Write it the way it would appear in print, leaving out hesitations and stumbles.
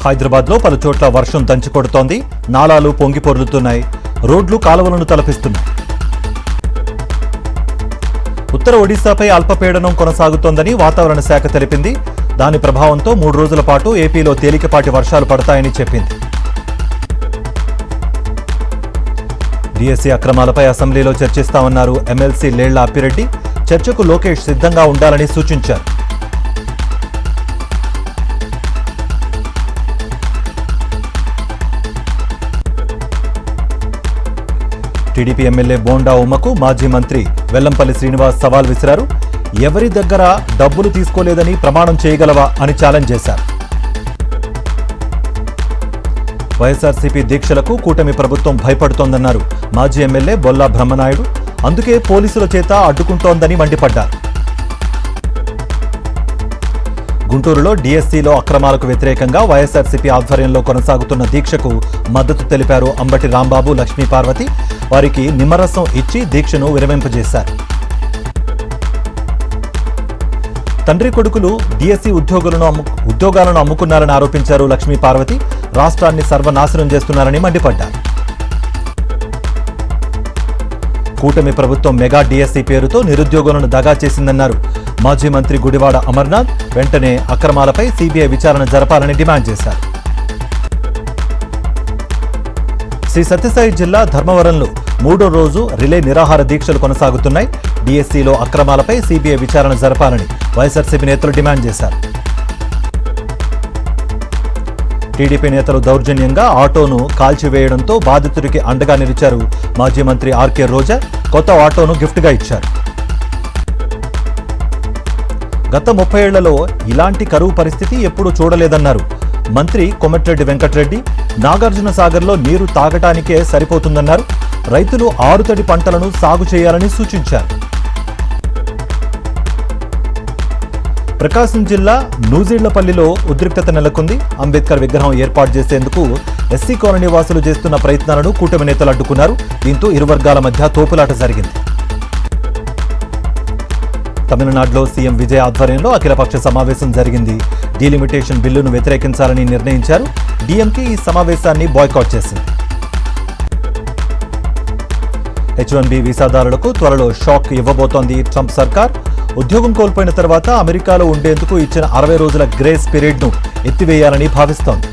హైదరాబాద్లో పలు చోట్ల వర్షం దంచికొడుతోంది. నాలాలు పొంగి పొర్లుతున్నాయి. రోడ్లు కాలువలను తలపిస్తున్నాయి. ఉత్తర ఒడిశాపై అల్పపీడనం కొనసాగుతోందని వాతావరణ శాఖ తెలిపింది. దాని ప్రభావంతో 3 రోజుల పాటు ఏపీలో తేలికపాటి వర్షాలు పడతాయని చెప్పింది. డిఎస్సీ అక్రమాలపై అసెంబ్లీలో చర్చిస్తామన్నారు ఎమ్మెల్సీ లేళ్ల అప్పిరెడ్డి. చర్చకు లోకేష్ సిద్ధంగా ఉండాలని సూచించారు. టీడీపీ ఎమ్మెల్యే బోండా ఉమ్మకు మాజీ మంత్రి వెల్లంపల్లి శ్రీనివాస్ సవాల్ విసిరారు. ఎవరి దగ్గర డబ్బులు తీసుకోలేదని ప్రమాణం చేయగలవా అని ఛాలెంజ్ చేశారు. వైఎస్ఆర్సీపీ దీక్షలకు కూటమి ప్రభుత్వం భయపడుతోందన్నారు మాజీ ఎమ్మెల్యే బొల్లా బ్రహ్మనాయుడు. అందుకే పోలీసుల చేత అడ్డుకుంటోందని మండిపడ్డారు. గుంటూరులో డిఎస్సీలో అక్రమాలకు వ్యతిరేకంగా వైఎస్ఆర్సీపీ ఆధ్వర్యంలో కొనసాగుతున్న దీక్షకు మద్దతు తెలిపారు అంబటి రాంబాబు, లక్ష్మీ పార్వతి. వారికి నిమ్మరసం ఇచ్చి దీక్షను విరమింపజేశారు. తండ్రి కొడుకులు డిఎస్సీ ఉద్యోగాలను అమ్ముకున్నారని ఆరోపించారు లక్ష్మీ పార్వతి. రాష్ట్రాన్ని సర్వనాశనం చేస్తున్నారని మండిపడ్డారు. కూటమి ప్రభుత్వం మెగా డిఎస్సీ పేరుతో నిరుద్యోగులను దగా చేసిందన్నారు మాజీ మంత్రి గుడివాడ అమర్నాథ్. వెంటనే అక్రమాలపై సీబీఐ విచారణ జరపాలని డిమాండ్ చేశారు. శ్రీ సత్యసాయి జిల్లా ధర్మవరంలో 3వ రోజు రిలే నిరాహార దీక్షలు కొనసాగుతున్నాయి. డిఎస్సీలో అక్రమాలపై సీబీఐ విచారణ జరపాలని వైఎస్ఆర్సీపీ నేతలు డిమాండ్ చేశారు. టీడీపీ నేతలు దౌర్జన్యంగా ఆటోను కాల్చివేయడంతో బాధితుడికి అండగా నిలిచారు మాజీ మంత్రి ఆర్కే రోజా. కొత్త ఆటోను గిఫ్ట్గా ఇచ్చారు. గత 30 ఏళ్లలో ఇలాంటి కరువు పరిస్థితి ఎప్పుడూ చూడలేదన్నారు మంత్రి కొమటిరెడ్డి వెంకటరెడ్డి. నాగార్జున సాగర్లో నీరు తాగటానికే సరిపోతుందన్నారు. రైతులు ఆరుతడి పంటలను సాగు చేయాలని సూచించారు. ప్రకాశం జిల్లా నూజిళ్లపల్లిలో ఉద్రిక్తత నెలకొంది. అంబేద్కర్ విగ్రహం ఏర్పాటు చేసేందుకు ఎస్సీ కాలనీ వాసులు చేస్తున్న ప్రయత్నాలను కూటమి నేతలు అడ్డుకున్నారు. దీంతో ఇరు వర్గాల మధ్య తోపులాట జరిగింది. తమిళనాడులో సీఎం విజయ్ ఆధ్వర్యంలో అఖిలపక్ష సమావేశం జరిగింది. డీలిమిటేషన్ బిల్లును వ్యతిరేకించాలని నిర్ణయించారు. డీఎంకే ఈ సమావేశాన్ని బాయ్కాట్ చేసింది. H1B వీసాదారులకు త్వరలో షాక్ ఇవ్వబోతోంది ట్రంప్ సర్కార్. ఉద్యోగం కోల్పోయిన తర్వాత అమెరికాలో ఉండేందుకు ఇచ్చిన 60 రోజుల గ్రేస్ పీరియడ్ను ఎత్తివేయాలని భావిస్తోంది.